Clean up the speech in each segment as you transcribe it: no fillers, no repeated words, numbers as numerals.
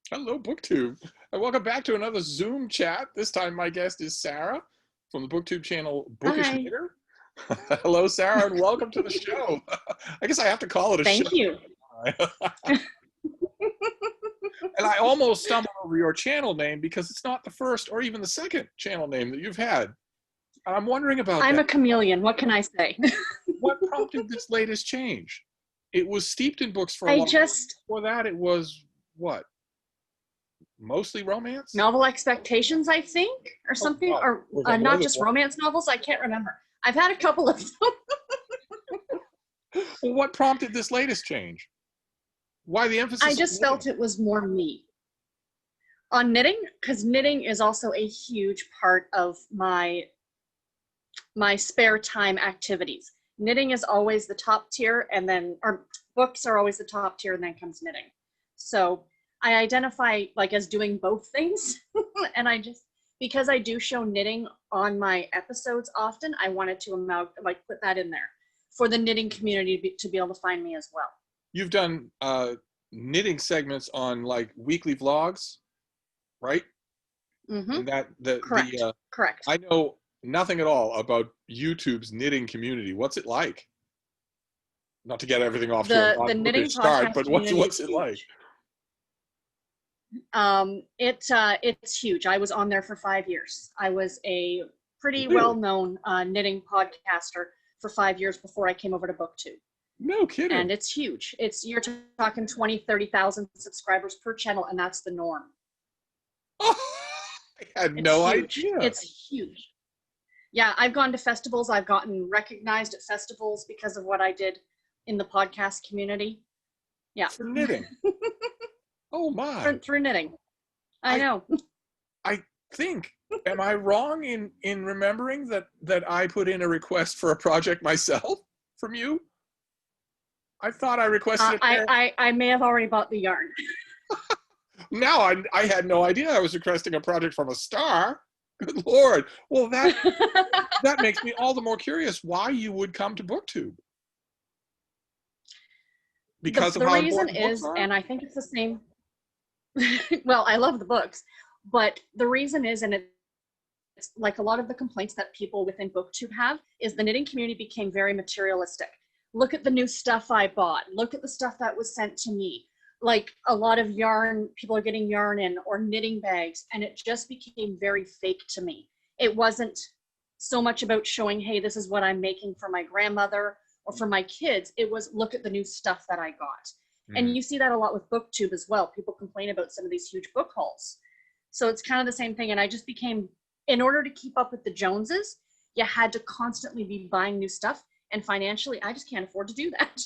Hello, BookTube, and welcome back to another Zoom chat. This time my guest is Sarah from the BookTube channel Bookish. Hi. Hello, Sarah, and welcome to the show. I guess I have to call it a show. Thank you. And I almost stumbled over your channel name because it's not the first or even the second channel name that you've had. And I'm wondering about I'm that. a chameleon. What can I say? What prompted this latest change? It was steeped in books for a long time. Before that, it was what? Mostly romance? Novel expectations, I think, or something, Oh, or not just romance novels. I can't remember. I've had a couple of them. Well, what prompted this latest change? Why the emphasis? I just felt it was more me on knitting, because knitting is also a huge part of my spare time activities. Knitting is always the top tier, and then or books are always the top tier, and then comes knitting. So I identify like as doing both things. And because I do show knitting on my episodes often, I wanted to put that in there for the knitting community to be able to find me as well. You've done knitting segments on like weekly vlogs, right? Mm-hmm. And Correct. Correct. I know nothing at all about YouTube's knitting community. What's it like? Not to get everything off to a knitting start, but what's it like? It's huge. I was on there for 5 years. I was a pretty well-known knitting podcaster for 5 years before I came over to BookTube. No kidding. And it's huge. You're talking 20, 30,000 subscribers per channel, and that's the norm. Oh, I had no idea. It's huge. Yeah, I've gone to festivals. I've gotten recognized at festivals because of what I did in the podcast community. Yeah. For knitting. Oh my. Through knitting. I know. I think, am I wrong in remembering that I put in a request for a project myself from you? I thought I requested it. I may have already bought the yarn. Now I had no idea I was requesting a project from a star. Good Lord. Well, that makes me all the more curious why you would come to BookTube. Because of how important books are? The reason is, and I think it's the same. Well, I love the books, but the reason is, and it's like a lot of the complaints that people within BookTube have, is the knitting community became very materialistic. Look at the new stuff I bought. Look at the stuff that was sent to me. Like a lot of yarn, people are getting yarn in or knitting bags, and it just became very fake to me. It wasn't so much about showing, hey, this is what I'm making for my grandmother or for my kids. It was, look at the new stuff that I got. And you see that a lot with BookTube as well. People complain about some of these huge book hauls. So it's kind of the same thing. And I just became, in order to keep up with the Joneses, you had to constantly be buying new stuff. And financially, I just can't afford to do that.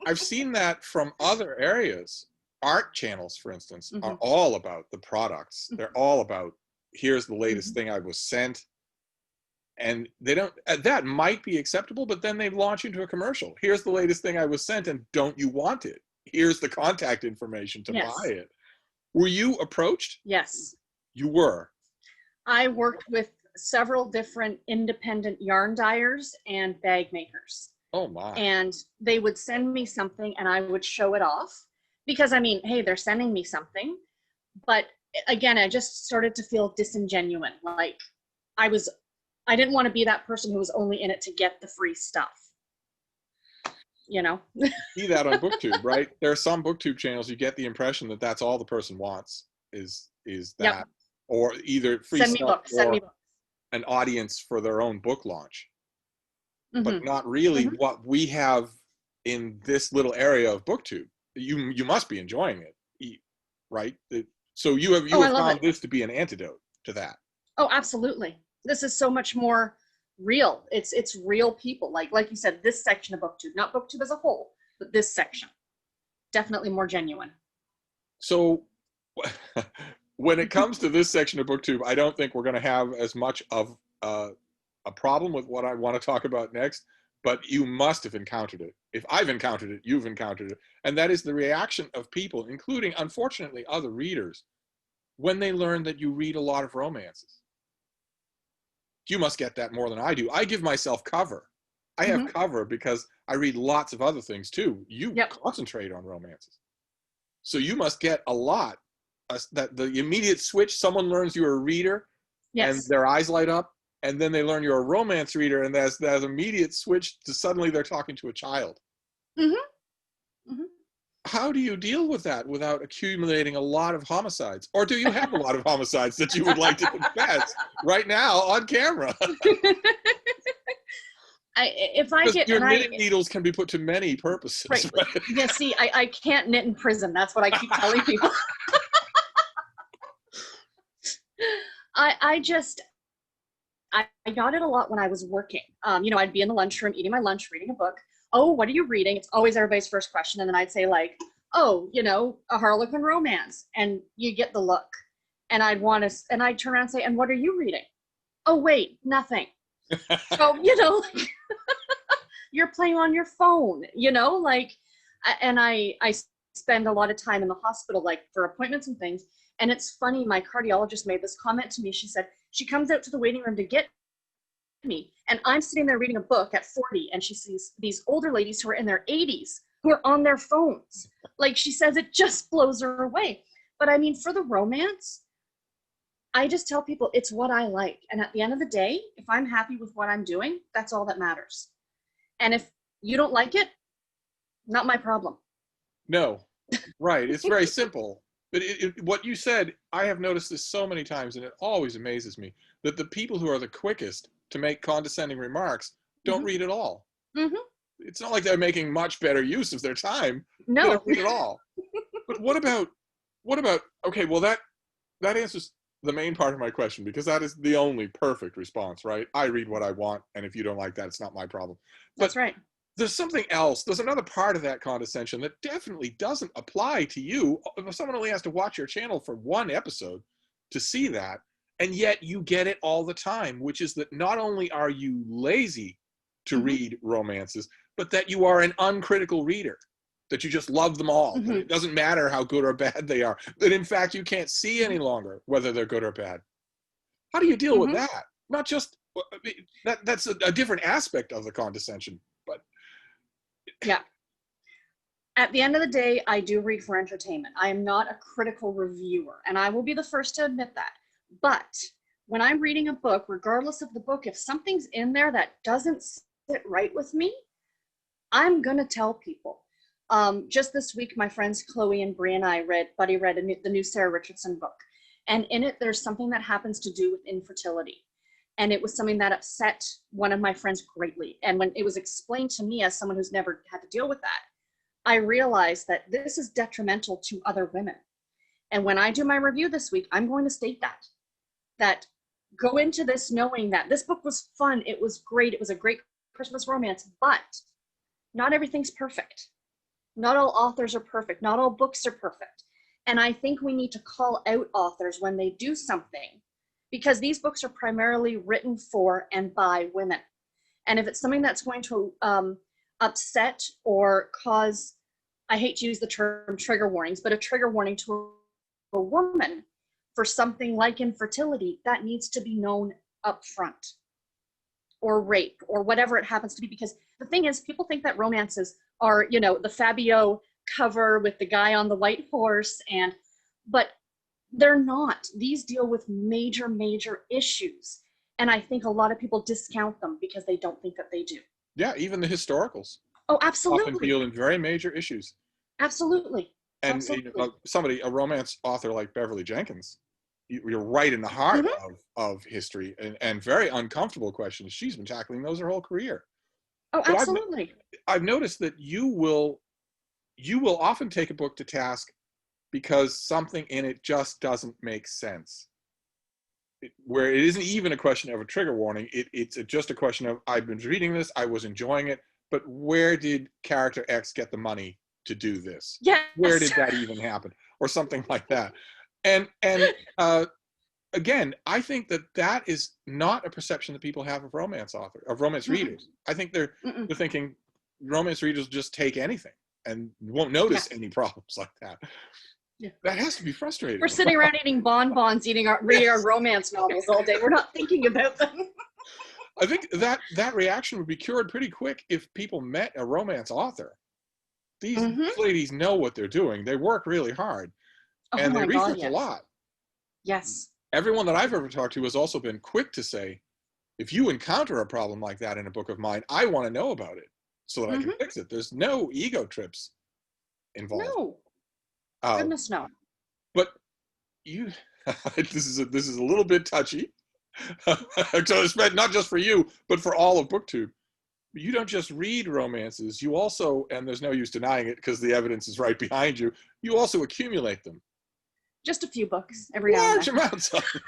I've seen that from other areas. Art channels, for instance, are all about the products. They're all about, here's the latest thing I was sent. And they don't, that might be acceptable, but then they launch into a commercial. Here's the latest thing I was sent, and don't you want it? Here's the contact information to buy it. Were you approached? Yes. You were? I worked with several different independent yarn dyers and bag makers. Oh my. And they would send me something and I would show it off because, I mean, hey, they're sending me something. But again, I just started to feel disingenuous. Like I didn't want to be that person who was only in it to get the free stuff. You know? See that on BookTube, right? There are some BookTube channels you get the impression that that's all the person wants is that, or either free stuff or an audience for their own book launch, but not really what we have in this little area of BookTube. You must be enjoying it, right? So you have found this to be an antidote to that. Oh, absolutely. This is so much more real. It's real people. Like you said, this section of BookTube, not BookTube as a whole, but this section, definitely more genuine. So when it comes to this section of BookTube, I don't think we're going to have as much of a problem with what I want to talk about next, but you must have encountered it. If I've encountered it, you've encountered it. And that is the reaction of people, including, unfortunately, other readers, when they learn that you read a lot of romances. You must get that more than I do. I give myself cover. I have cover because I read lots of other things too. You concentrate on romances. So you must get a lot that the immediate switch, someone learns you're a reader and Yes. their eyes light up, and then they learn you're a romance reader, and there's that immediate switch to suddenly they're talking to a child. Mm-hmm. Mm-hmm. How do you deal with that without accumulating a lot of homicides? Or do you have a lot of homicides that you would like to confess right now on camera? Your knitting needles can be put to many purposes. Right. Yeah, see, I can't knit in prison. That's what I keep telling people. I got it a lot when I was working. You know, I'd be in the lunchroom eating my lunch, reading a book. Oh, what are you reading? It's always everybody's first question. And then I'd say like, oh, you know, a Harlequin romance. And you get the look. And I'd turn around and say, and what are you reading? Oh, wait, nothing. So, you know, you're playing on your phone, you know, like, and I spend a lot of time in the hospital, like for appointments and things. And it's funny, my cardiologist made this comment to me. She said, she comes out to the waiting room to get me, and I'm sitting there reading a book at 40, and she sees these older ladies who are in their 80s who are on their phones. Like, she says it just blows her away. But I mean, for the romance, I just tell people it's what I like. And at the end of the day, if I'm happy with what I'm doing, that's all that matters. And if you don't like it, not my problem. No, right. It's very simple. But what you said, I have noticed this so many times, and it always amazes me, that the people who are the quickest to make condescending remarks don't read at all. Mm-hmm. It's not like they're making much better use of their time. No. They don't read at all. But what about, okay, well, that answers the main part of my question, because that is the only perfect response, right? I read what I want, and if you don't like that, it's not my problem. But that's right. There's something else. There's another part of that condescension that definitely doesn't apply to you. If someone only has to watch your channel for one episode to see that, and yet you get it all the time, which is that not only are you lazy to read romances, but that you are an uncritical reader, that you just love them all. That it doesn't matter how good or bad they are, that in fact you can't see any longer whether they're good or bad. How do you deal with that? Not just, that's a different aspect of the condescension. Yeah. At the end of the day, I do read for entertainment. I am not a critical reviewer, and I will be the first to admit that. But when I'm reading a book, regardless of the book, if something's in there that doesn't sit right with me, I'm going to tell people. Just this week, my friends Chloe and Brie and I read the new Sarah Richardson book. And in it, there's something that happens to do with infertility. And it was something that upset one of my friends greatly. And when it was explained to me as someone who's never had to deal with that, I realized that this is detrimental to other women. And when I do my review this week, I'm going to state that go into this knowing that this book was fun. It was great. It was a great Christmas romance, but not everything's perfect. Not all authors are perfect. Not all books are perfect. And I think we need to call out authors when they do something, because these books are primarily written for and by women. And if it's something that's going to upset or cause, I hate to use the term trigger warnings, but a trigger warning to a woman for something like infertility, that needs to be known up front, or rape, or whatever it happens to be. Because the thing is, people think that romances are, you know, the Fabio cover with the guy on the white horse, but they're not. These deal with major, major issues. And I think a lot of people discount them because they don't think that they do. Yeah, even the historicals. Oh, absolutely. Often deal in very major issues. Absolutely. And Absolutely. a romance author like Beverly Jenkins, you're right in the heart of history and very uncomfortable questions. She's been tackling those her whole career. Oh, but absolutely. I've noticed that you will often take a book to task because something in it just doesn't make sense. Where it isn't even a question of a trigger warning, it's just a question of, I've been reading this, I was enjoying it, but where did character X get the money to do this? Yes. Where did that even happen? Or something like that. And again, I think that is not a perception that people have of romance readers. I think they're thinking romance readers just take anything and won't notice any problems like that. Yeah. That has to be frustrating. We're sitting around eating bonbons, reading our romance novels all day. We're not thinking about them. I think that reaction would be cured pretty quick if people met a romance author. These ladies know what they're doing. They work really hard. Oh And they my God, research a yes. lot. Yes. Everyone that I've ever talked to has also been quick to say, if you encounter a problem like that in a book of mine, I want to know about it so that I can fix it. There's no ego trips involved. No. Um, Goodness no. but you, this is a little bit touchy. So it's not just for you, but for all of BookTube. You don't just read romances. You also, and there's no use denying it because the evidence is right behind you, you also accumulate them. Just a few books every now and Large then. amounts of them.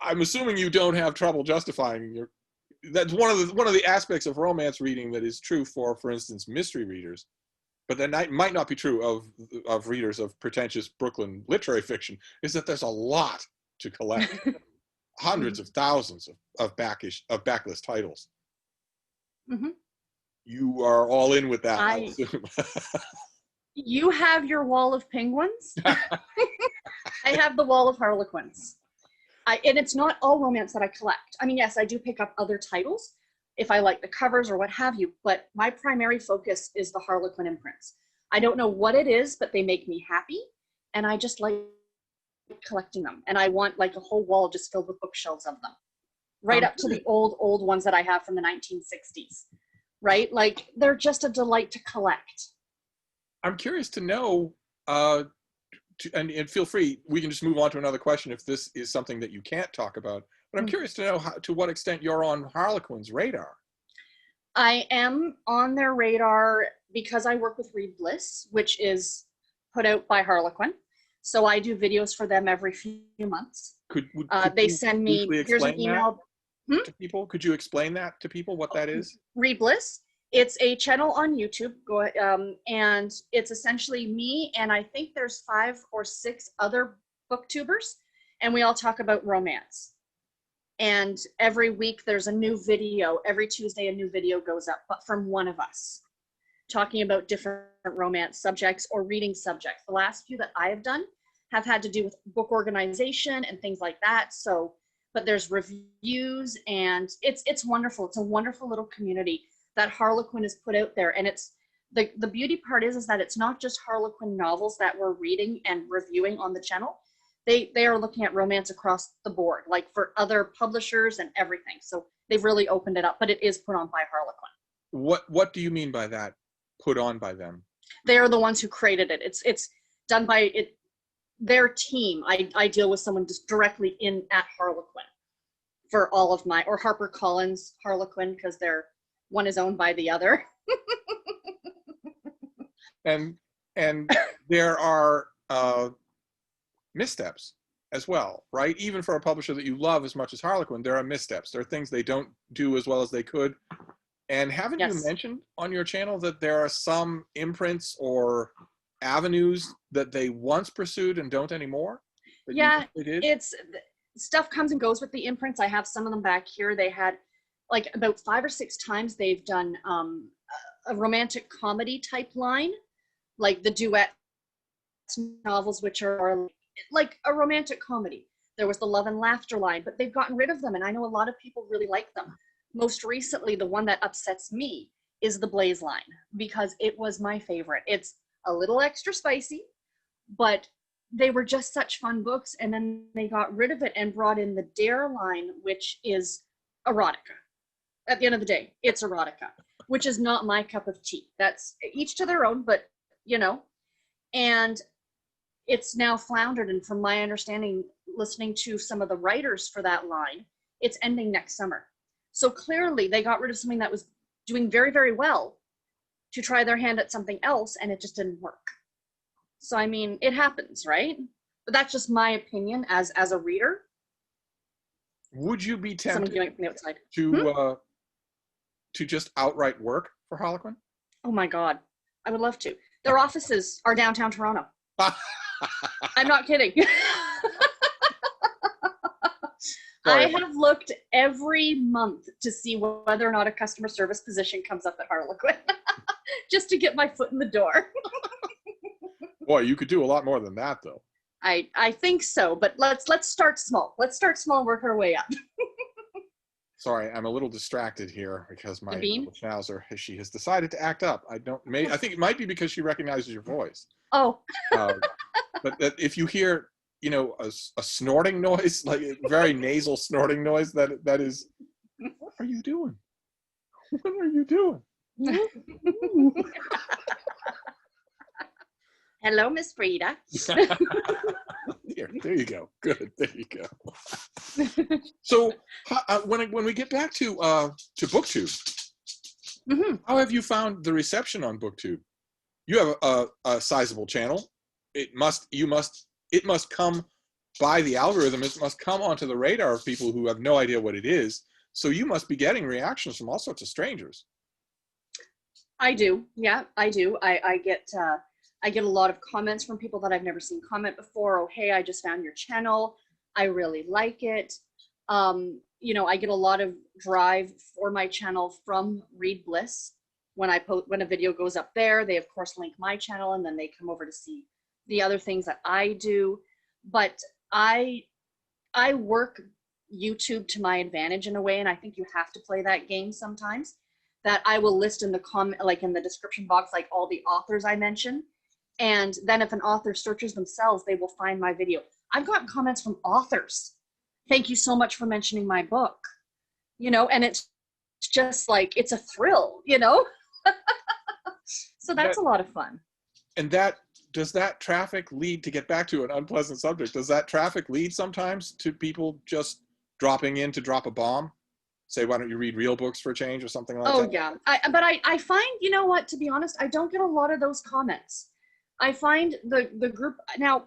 I'm assuming you don't have trouble justifying your. That's one of the aspects of romance reading that is true for instance, mystery readers, but that might not be true of readers of pretentious Brooklyn literary fiction. Is that there's a lot to collect, hundreds of thousands of backlist titles. You are all in with that, I assume. You have your wall of penguins. I have the wall of harlequins. And it's not all romance that I collect. I mean, yes, I do pick up other titles if I like the covers or what have you, but my primary focus is the harlequin imprints. I don't know what it is, but they make me happy, and I just like collecting them. And I want like a whole wall just filled with bookshelves of them, right up to the old ones that I have from the 1960s, right? Like, they're just a delight to collect. I'm curious to know, and feel free, we can just move on to another question if this is something that you can't talk about, but I'm curious to know to what extent you're on Harlequin's radar. I am on their radar because I work with Read Bliss, which is put out by Harlequin. So I do videos for them every few months. Could they send me, here's an email. To people? Could you explain that to people, what that is? Read Bliss. It's a channel on YouTube, and it's essentially me, and I think there's 5 or 6 other booktubers, and we all talk about romance. And every week there's a new video. Every Tuesday a new video goes up, but from one of us, talking about different romance subjects or reading subjects. The last few that I have done have had to do with book organization and things like that. So, but there's reviews, and it's wonderful. It's a wonderful little community that Harlequin has put out there. And it's the beauty part is that it's not just Harlequin novels that we're reading and reviewing on the channel. They are looking at romance across the board, like for other publishers and everything. So they've really opened it up, but it is put on by Harlequin. What do you mean by that? Put on by them? They are the ones who created it. It's done by their team. I deal with someone just directly at Harlequin for all of my, or HarperCollins Harlequin, because one is owned by the other. and there are missteps as well, right? Even for a publisher that you love as much as Harlequin, there are missteps. There are things they don't do as well as they could. And haven't you mentioned on your channel that there are some imprints or avenues that they once pursued and don't anymore? Yeah, it's stuff comes and goes with the imprints. I have some of them back here. They had like about 5 or 6 times they've done a romantic comedy type line, like the duet novels, which are like a romantic comedy. There was the Love and Laughter line, but they've gotten rid of them, and I know a lot of people really like them. Most recently, the one that upsets me is the Blaze line, because it was my favorite. It's a little extra spicy, but they were just such fun books, and then they got rid of it and brought in the Dare line, which is erotica. At the end of the day, it's erotica, which is not my cup of tea. That's each to their own, but you know, and it's now floundered. And from my understanding, listening to some of the writers for that line, it's ending next summer. So clearly they got rid of something that was doing very, very well to try their hand at something else, and it just didn't work. So, I mean, it happens, right? But that's just my opinion as a reader. Would you be tempted from the outside. To just outright work for Harlequin? Oh my God, I would love to. Their offices are downtown Toronto. I'm not kidding. I have looked every month to see whether or not a customer service position comes up at Harlequin, just to get my foot in the door. Boy, you could do a lot more than that, though. I think so, but let's start small. Let's start small and work our way up. Sorry, I'm a little distracted here because my little schnauzer, she has decided to act up. I think it might be because she recognizes your voice. Oh, Uh, but that if you hear, you know, a snorting noise, like a very nasal snorting noise, that is, what are you doing? What are you doing? hello, Miss Frida. There you go. Good. There you go. So when we get back to BookTube, how have you found the reception on BookTube? You have a sizable channel. It must come by the algorithm. It must come onto the radar of people who have no idea what it is. So you must be getting reactions from all sorts of strangers. I do. Yeah, I do. I get a lot of comments from people that I've never seen comment before. Oh, hey, I just found your channel. I really like it. You know, I get a lot of drive for my channel from Read Bliss. When a video goes up there, they of course link my channel, and then they come over to see the other things that I do. But I work YouTube to my advantage in a way, and I think you have to play that game sometimes. That I will list in the comment, like in the description box, like all the authors I mention. And then if an author searches themselves, they will find my video. I've gotten comments from authors. Thank you so much for mentioning my book. You know, and it's just like, it's a thrill, you know? So that's a lot of fun. And does that traffic lead, to get back to an unpleasant subject, does that traffic lead sometimes to people just dropping in to drop a bomb? Say, why don't you read real books for a change or something like that? Oh yeah, but I find, you know what, to be honest, I don't get a lot of those comments. I find the group, now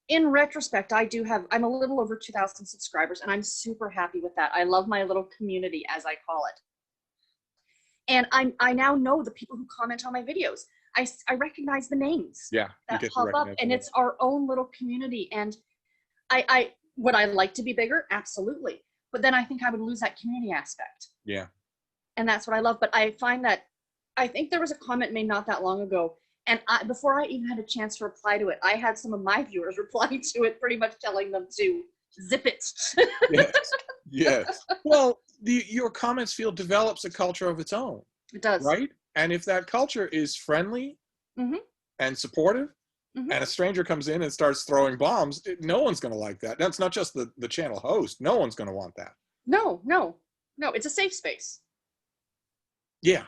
in retrospect, I'm a little over 2,000 subscribers, and I'm super happy with that. I love my little community, as I call it. And I now know the people who comment on my videos. I recognize the names that pop up, and it's our own little community. And would I like to be bigger? Absolutely. But then I think I would lose that community aspect. Yeah. And that's what I love. But I find that, I think there was a comment made not that long ago, and before I even had a chance to reply to it, I had some of my viewers replying to it, pretty much telling them to zip it. Yes. Yes. Well, your comments field develops a culture of its own. It does. Right? And if that culture is friendly and supportive, and a stranger comes in and starts throwing bombs, no one's going to like that. That's not just the channel host. No one's going to want that. No. It's a safe space. Yeah.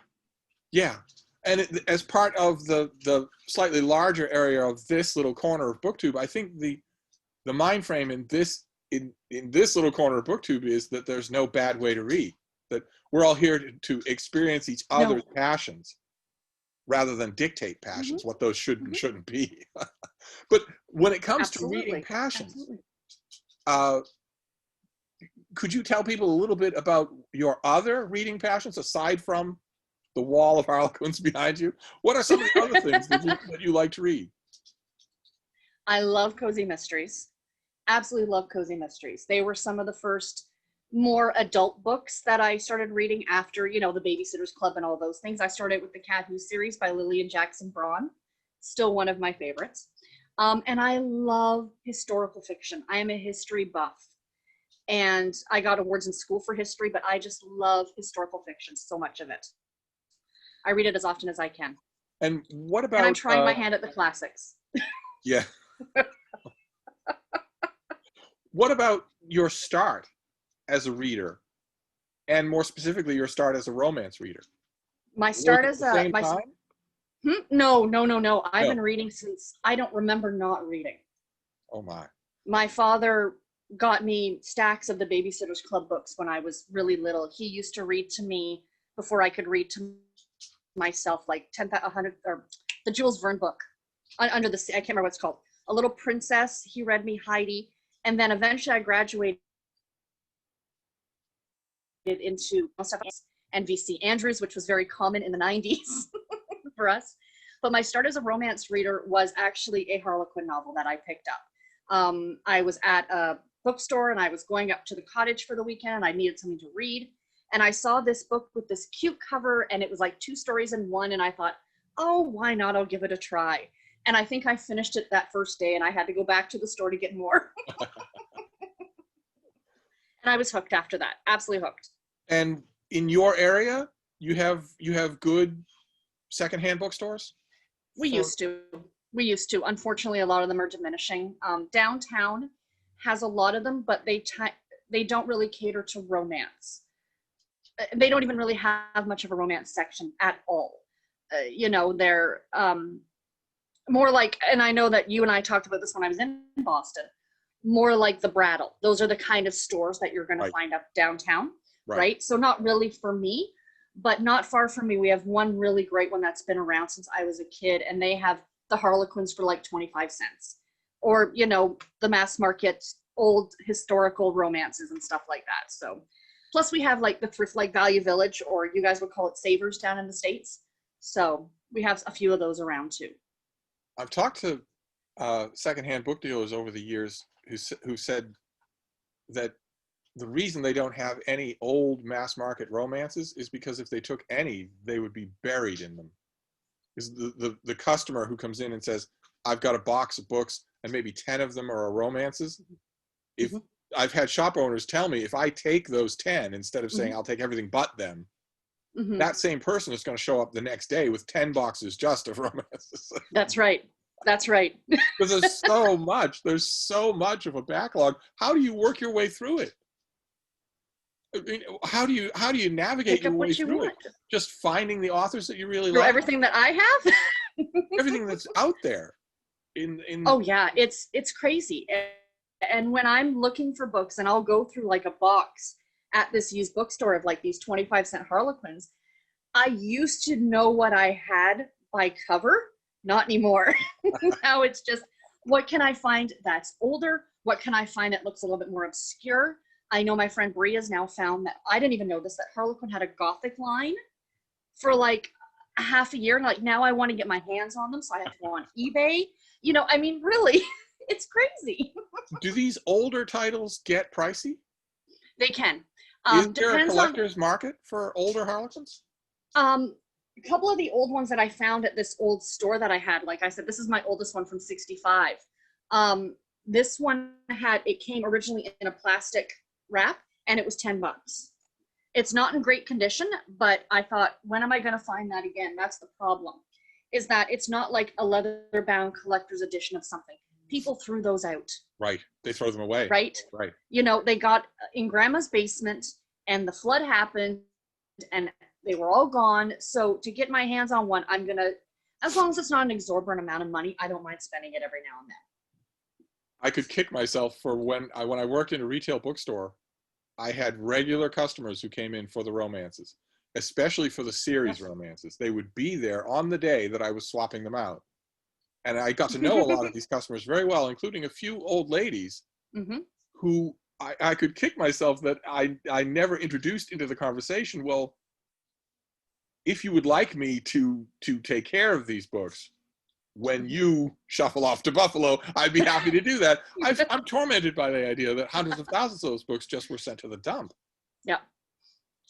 Yeah. And as part of the slightly larger area of this little corner of BookTube, I think the mind frame in this little corner of BookTube is that there's no bad way to read. That we're all here to experience each other's passions, rather than dictate passions, what those should and shouldn't be. But when it comes to reading passions, could you tell people a little bit about your other reading passions aside from the wall of Harlequins behind you? What are some of the other things that you like to read? I love cozy mysteries. Absolutely love cozy mysteries. They were some of the first more adult books that I started reading after, you know, the Babysitter's Club and all those things. I started with the Cat Who series by Lillian Jackson Braun, still one of my favorites. And I love historical fiction. I am a history buff, and I got awards in school for history, but I just love historical fiction, so much of it. I read it as often as I can. And what about? And I'm trying my hand at the classics. Yeah. What about your start as a reader, and more specifically, your start as a romance reader? My start as a No. I've been reading since I don't remember not reading. Oh my! My father got me stacks of the Babysitter's Club books when I was really little. He used to read to me before I could read to myself, like 100 or the Jules Verne book, Under the Sea. I can't remember what it's called. A Little Princess. He read me Heidi, and then eventually I graduated into and V.C. Andrews, which was very common in the 90s for us. But my start as a romance reader was actually a Harlequin novel that I picked up. I was at a bookstore, and I was going up to the cottage for the weekend, and I needed something to read. And I saw this book with this cute cover, and it was like 2 stories in one. And I thought, oh, why not? I'll give it a try. And I think I finished it that first day, and I had to go back to the store to get more. And I was hooked after that. Absolutely hooked. And in your area, you have good secondhand bookstores? We used to. We used to. Unfortunately, a lot of them are diminishing. Downtown has a lot of them, but they don't really cater to romance. They don't even really have much of a romance section at all. You know, they're more like, and I know that you and I talked about this when I was in Boston, more like the Brattle. Those are the kind of stores that you're going to find up downtown, right? So not really for me, but not far from me, we have one really great one that's been around since I was a kid, and they have the Harlequins for like 25 cents. Or, you know, the mass market old historical romances and stuff like that. So plus we have like the thrift like Value Village, or you guys would call it Savers down in the States. So we have a few of those around too. I've talked to secondhand book dealers over the years who said that the reason they don't have any old mass market romances is because if they took any, they would be buried in them. Because the customer who comes in and says, I've got a box of books and maybe 10 of them are romances. If I've had shop owners tell me, if I take those 10, instead of saying I'll take everything but them, that same person is going to show up the next day with 10 boxes just of romances. That's right. That's right. Because there's so much of a backlog. How do you work your way through it? I mean, how do you navigate your way through it? Just finding the authors that you really like. Everything that I have. Everything that's out there. Oh yeah, it's crazy. And when I'm looking for books, and I'll go through like a box at this used bookstore of like these 25-cent Harlequins, I used to know what I had by cover. Not anymore. Now it's just, what can I find that's older? What can I find that looks a little bit more obscure? I know my friend Bria's now found that, I didn't even know this, that Harlequin had a Gothic line for like a half a year. And like, now I want to get my hands on them. So I have to go on eBay. You know, I mean, really, it's crazy. Do these older titles get pricey? They can. Is there a collector's market for older Harlequins? A couple of the old ones that I found at this old store that I had, like I said, this is my oldest one from 65. This one it came originally in a plastic wrap, and it was $10. It's not in great condition, but I thought, when am I going to find that again? That's the problem, is that it's not like a leather bound collector's edition of something. People threw those out. Right. They throw them away. Right. Right. You know, they got in grandma's basement and the flood happened and they were all gone. So to get my hands on one, I'm going to, as long as it's not an exorbitant amount of money, I don't mind spending it every now and then. I could kick myself for when I worked in a retail bookstore, I had regular customers who came in for the romances, especially for the series romances. They would be there on the day that I was swapping them out. And I got to know a lot of these customers very well, including a few old ladies who I could kick myself that I never introduced into the conversation. Well, if you would like me to take care of these books, when you shuffle off to Buffalo, I'd be happy to do that. I'm tormented by the idea that hundreds of thousands of those books just were sent to the dump. Yeah.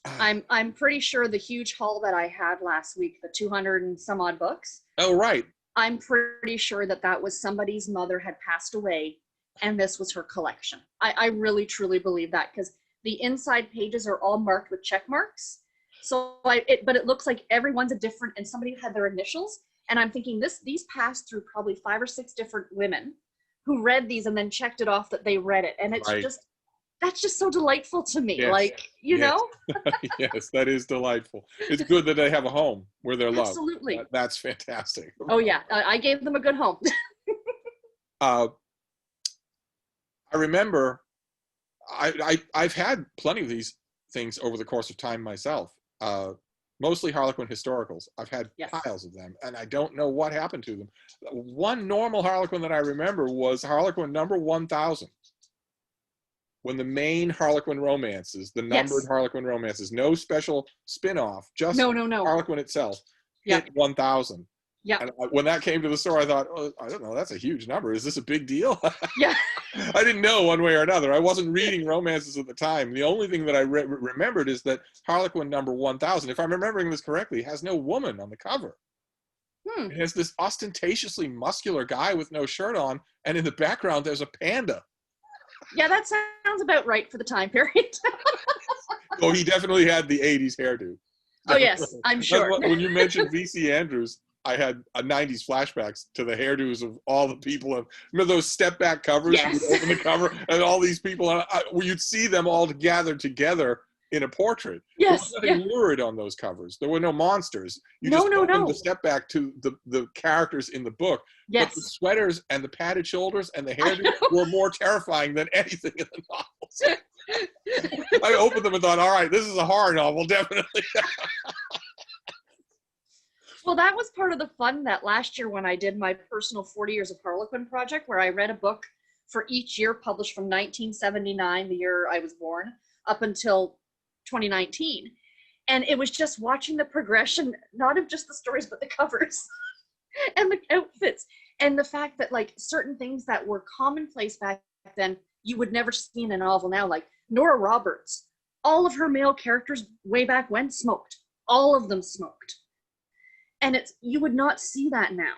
I'm pretty sure the huge haul that I had last week, the 200 and some odd books. Oh, right. I'm pretty sure that was somebody's mother had passed away, and this was her collection. I really, truly believe that, because the inside pages are all marked with check marks. So, but it looks like everyone's a different, and somebody had their initials. And I'm thinking these passed through probably 5 or 6 different women who read these and then checked it off that they read it. And it's that's just so delightful to me. Yes. Like, you know? Yes, that is delightful. It's good that they have a home where they're loved. Absolutely. That's fantastic. Oh yeah, I gave them a good home. I remember I've had plenty of these things over the course of time myself. Mostly Harlequin historicals. I've had piles of them, and I don't know what happened to them. One normal Harlequin that I remember was Harlequin number 1000. When the main Harlequin romances, the numbered Harlequin romances, no special spin-off, just no. Harlequin itself, hit 1000. Yeah. And when that came to the store, I thought, oh, I don't know, that's a huge number. Is this a big deal? Yeah. I didn't know one way or another. I wasn't reading romances at the time. The only thing that I remembered is that Harlequin number 1000, if I'm remembering this correctly, has no woman on the cover. It has this ostentatiously muscular guy with no shirt on, and in the background there's a panda. Yeah, that sounds about right for the time period. Oh, he definitely had the 80s hairdo. Oh yes, I'm sure. When you mentioned V.C. Andrews, I had a 90s flashbacks to the hairdos of all the people. Remember those step back covers? Yes. You'd open the cover and all these people, where you'd see them all gathered together in a portrait. Yes. There was nothing lurid on those covers. There were no monsters. You No, just no, opened no. the step back to the characters in the book. Yes. But the sweaters and the padded shoulders and the hairdo were more terrifying than anything in the novels. I opened them and thought, all right, this is a horror novel, definitely. Well, that was part of the fun that last year when I did my personal 40 Years of Harlequin project, where I read a book for each year published from 1979, the year I was born, up until 2019. And it was just watching the progression, not of just the stories, but the covers and the outfits. And the fact that like certain things that were commonplace back then, you would never see in a novel now, like Nora Roberts. All of her male characters way back when smoked. All of them smoked. And you would not see that now.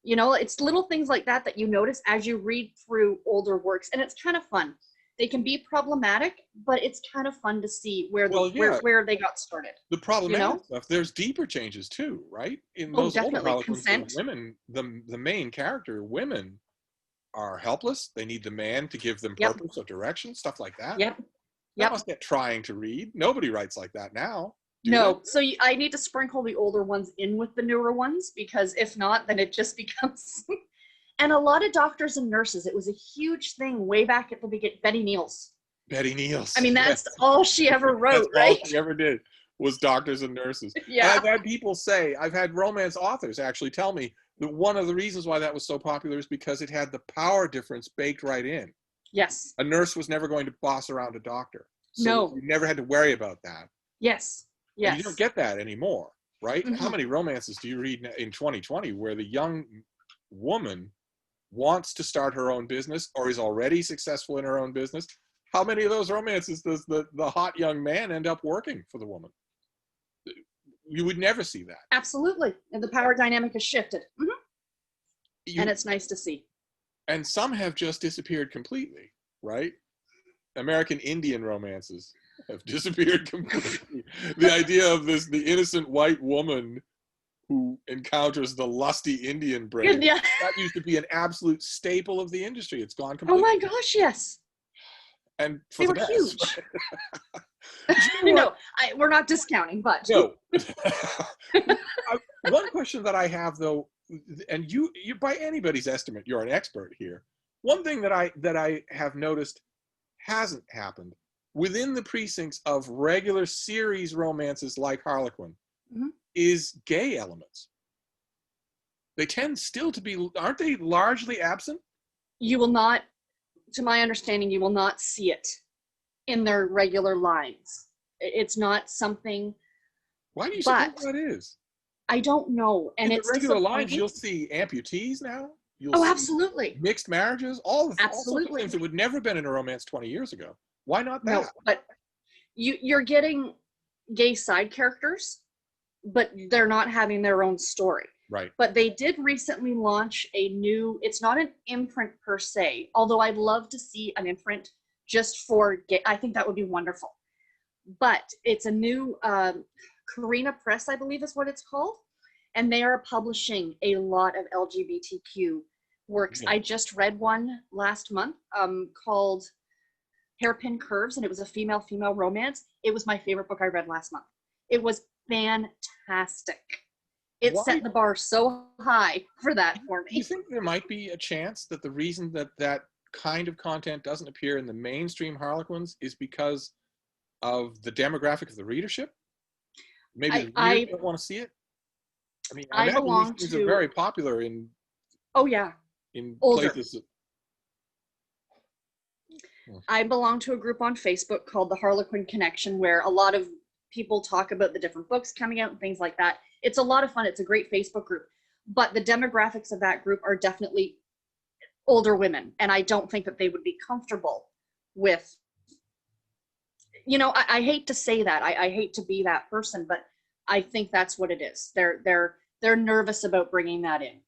You know, it's little things like that that you notice as you read through older works. And it's kind of fun. They can be problematic, but it's kind of fun to see where they got started. The problematic stuff, there's deeper changes too, right? In those older Harlequins, women, the main character, women are helpless. They need the man to give them purpose or direction, stuff like that. That must get trying to read. Nobody writes like that now. No, so I need to sprinkle the older ones in with the newer ones, because if not, then it just becomes... And a lot of doctors and nurses, it was a huge thing way back at the beginning. Betty Neals. Betty Neals. I mean, that's all she ever wrote, right? All she ever did was doctors and nurses. Yeah. And I've had people say, I've had romance authors actually tell me that one of the reasons why that was so popular is because it had the power difference baked right in. Yes. A nurse was never going to boss around a doctor. So no. You never had to worry about that. Yes. Yes. And you don't get that anymore, right? Mm-hmm. How many romances do you read in 2020 where the young woman wants to start her own business or is already successful in her own business? How many of those romances does the hot young man end up working for the woman? You would never see that. Absolutely. And the power dynamic has shifted. Mm-hmm. And it's nice to see. And some have just disappeared completely, right? American Indian romances have disappeared completely. The idea of the innocent white woman who encounters the lusty Indian brave, that used to be an absolute staple of the industry. It's gone completely. Oh my gosh, yes. And for they were huge. We're not discounting, but no. One question that I have though, and you by anybody's estimate, you're an expert here. One thing that I have noticed hasn't happened within the precincts of regular series romances like Harlequin is gay elements. They tend still to be, aren't they largely absent? You will not, to my understanding, you will not see it in their regular lines. It's not something. Why do you suppose that is? I don't know. And in it's the regular lines, you'll see amputees now. You'll see absolutely. Mixed marriages, all sorts of things that would never have been in a romance 20 years ago. Why not that? No, but you're getting gay side characters, but they're not having their own story. Right. But they did recently launch a new, it's not an imprint per se, although I'd love to see an imprint just for gay. I think that would be wonderful. But it's a new Karina Press, I believe is what it's called. And they are publishing a lot of LGBTQ works. I just read one last month called Hairpin Curves, and it was a female-female romance. It was my favorite book I read last month. It was fantastic. It set the bar so high for that for me. Do you think there might be a chance that the reason that kind of content doesn't appear in the mainstream Harlequins is because of the demographic of the readership? Maybe the readers don't want to see it? I mean, I imagine these are very popular in... Oh, yeah. In places... I belong to a group on Facebook called the Harlequin Connection, where a lot of people talk about the different books coming out and things like that. It's a lot of fun. It's a great Facebook group. But the demographics of that group are definitely older women. And I don't think that they would be comfortable with, you know, I hate to say that. I hate to be that person, but I think that's what it is. They're nervous about bringing that in.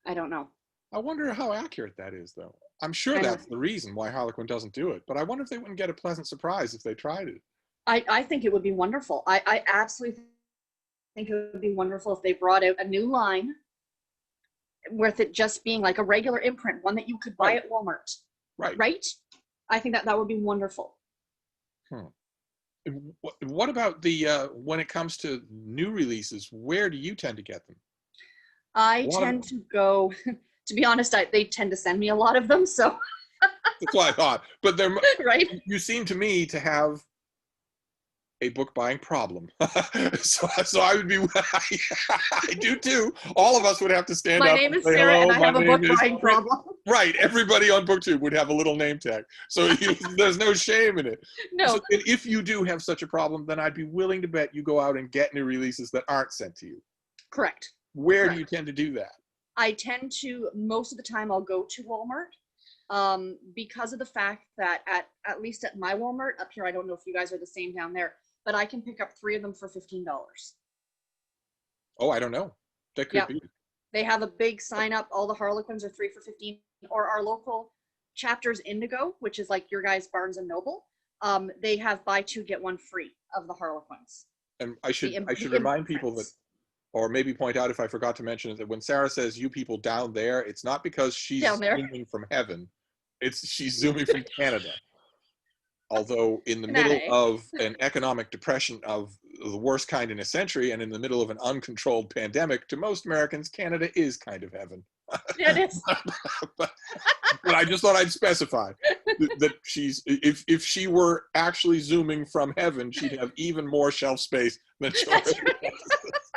I don't know. I wonder how accurate that is, though. I'm sure that's the reason why Harlequin doesn't do it, but I wonder if they wouldn't get a pleasant surprise if they tried it. I think it would be wonderful. I absolutely think it would be wonderful if they brought out a new line with it just being like a regular imprint, one that you could buy at Walmart. Right? I think that would be wonderful. What about the when it comes to new releases, where do you tend to get them? I tend to go, to be honest, they tend to send me a lot of them, so. That's what I thought. But they're, right? You seem to me to have a book buying problem. so I would be, I do too. All of us would have to stand up. My name is Sarah and I have a book buying problem. Right. Everybody on BookTube would have a little name tag. So there's no shame in it. No. So, and if you do have such a problem, then I'd be willing to bet you go out and get new releases that aren't sent to you. Correct. Where do you tend to do that? I tend to, most of the time I'll go to Walmart because of the fact that at least at my Walmart up here, I don't know if you guys are the same down there, but I can pick up 3 of them for $15. Oh, I don't know. That could be. They have a big sign up. All the Harlequins are 3 for $15, or our local Chapters Indigo, which is like your guys' Barnes and Noble. They have buy 2 get 1 free of the Harlequins. And I should remind people that, or maybe point out if I forgot to mention it, that when Sarah says you people down there, it's not because she's zooming from heaven. She's zooming from Canada. Although in the middle of an economic depression of the worst kind in a century and in the middle of an uncontrolled pandemic, to most Americans, Canada is kind of heaven. Yeah, it is. but I just thought I'd specify that she's, if she were actually zooming from heaven, she'd have even more shelf space than she already has.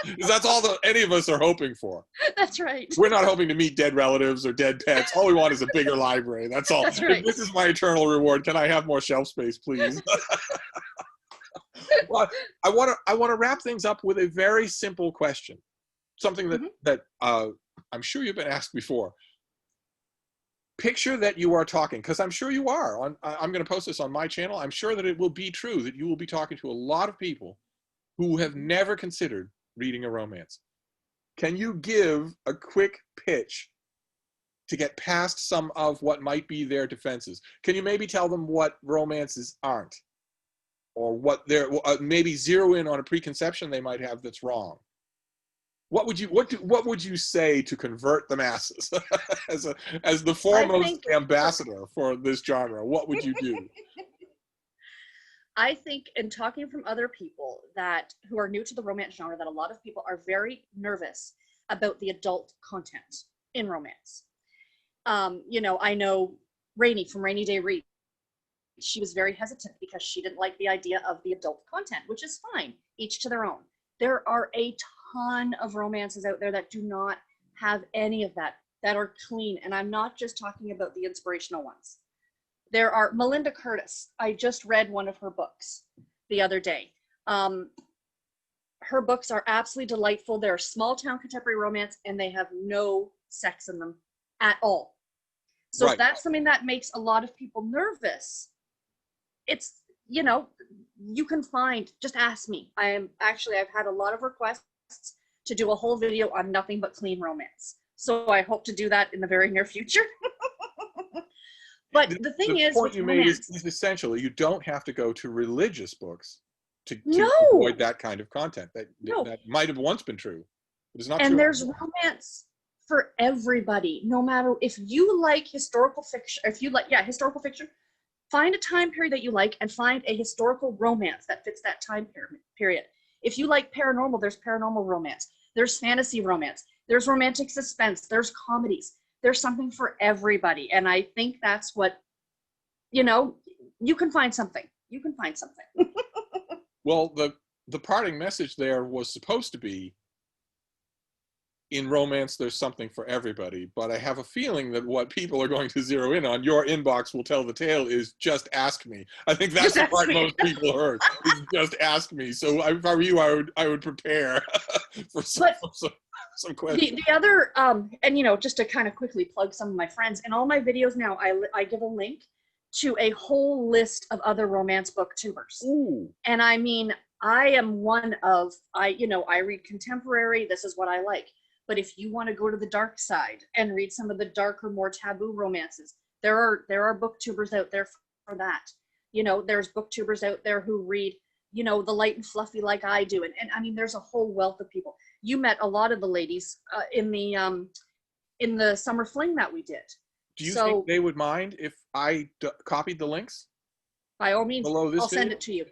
Because that's all that any of us are hoping for. That's right. We're not hoping to meet dead relatives or dead pets. All we want is a bigger library. That's all. That's right. This is my eternal reward. Can I have more shelf space, please? Well, I want to wrap things up with a very simple question. Something that I'm sure you've been asked before. Picture that you are talking, because I'm sure you are. I'm going to post this on my channel. I'm sure that it will be true that you will be talking to a lot of people who have never considered reading a romance. Can you give a quick pitch to get past some of what might be their defenses? Can you maybe tell them what romances aren't, or what they're maybe zero in on a preconception they might have that's wrong? What would you say to convert the masses as the foremost ambassador for this genre? What would you do? I think, in talking from other people who are new to the romance genre, that a lot of people are very nervous about the adult content in romance. I know Rainey from Rainy Day Read. She was very hesitant because she didn't like the idea of the adult content, which is fine, each to their own. There are a ton of romances out there that do not have any of that are clean. And I'm not just talking about the inspirational ones. There are Melinda Curtis. I just read one of her books the other day. Her books are absolutely delightful. They're small town contemporary romance and they have no sex in them at all. So if that's something that makes a lot of people nervous, it's, you can find, just ask me. I've had a lot of requests to do a whole video on nothing but clean romance. So I hope to do that in the very near future. But the thing is, point you made is essential. You don't have to go to religious books to avoid that kind of content. That might have once been true, but it's not true. And there's romance for everybody, no matter if you like historical fiction, historical fiction, find a time period that you like and find a historical romance that fits that time period. If you like paranormal, there's paranormal romance. There's fantasy romance. There's romantic suspense. There's comedies. There's something for everybody. And I think that's what, you can find something. You can find something. Well, the parting message there was supposed to be, in romance, there's something for everybody. But I have a feeling that what people are going to zero in on, your inbox will tell the tale, is just ask me. I think that's the part most people heard, is just ask me. So if I were you, I would prepare for some questions. The other, just to kind of quickly plug some of my friends, in all my videos now, I give a link to a whole list of other romance booktubers. Ooh. And I mean, I am one of, I read contemporary, this is what I like. But if you want to go to the dark side and read some of the darker, more taboo romances, there are booktubers out there for that. There's booktubers out there who read, you know, the light and fluffy like I do. And I mean, there's a whole wealth of people. You met a lot of the ladies in the summer fling that we did. Do you think they would mind if I copied the links? By all means, below this I'll video? send it to you.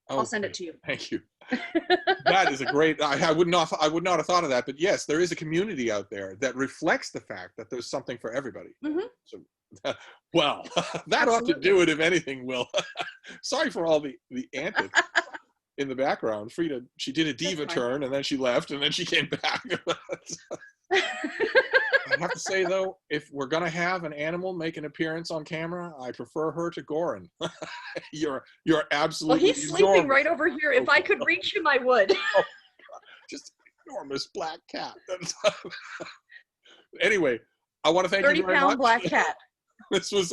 Oh, I'll send it to you. Thank you. That is a great, I would not have thought of that, but yes, there is a community out there that reflects the fact that there's something for everybody. So, well, that ought to do it if anything, Will. Sorry for all the antics in the background. Frida, she did a diva turn and then she left and then she came back. I have to say though, if we're gonna have an animal make an appearance on camera, I prefer her to Goran. You're absolutely. Well, he's sleeping right over here. If I could reach him, I would. Oh, just an enormous black cat. Anyway, I want to thank you very much. 30-pound black cat. This was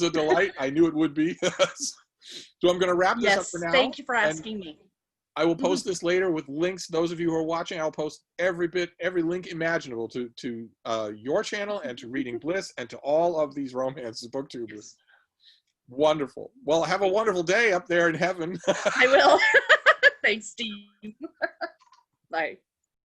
a delight. I knew it would be. So I'm going to wrap this up for now. Thank you for asking me. I will post this later with links. Those of you who are watching, I'll post every link imaginable to your channel and to Reading Bliss and to all of these romances booktubers. Wonderful. Well, have a wonderful day up there in heaven. I will. Thanks, Steve. Bye.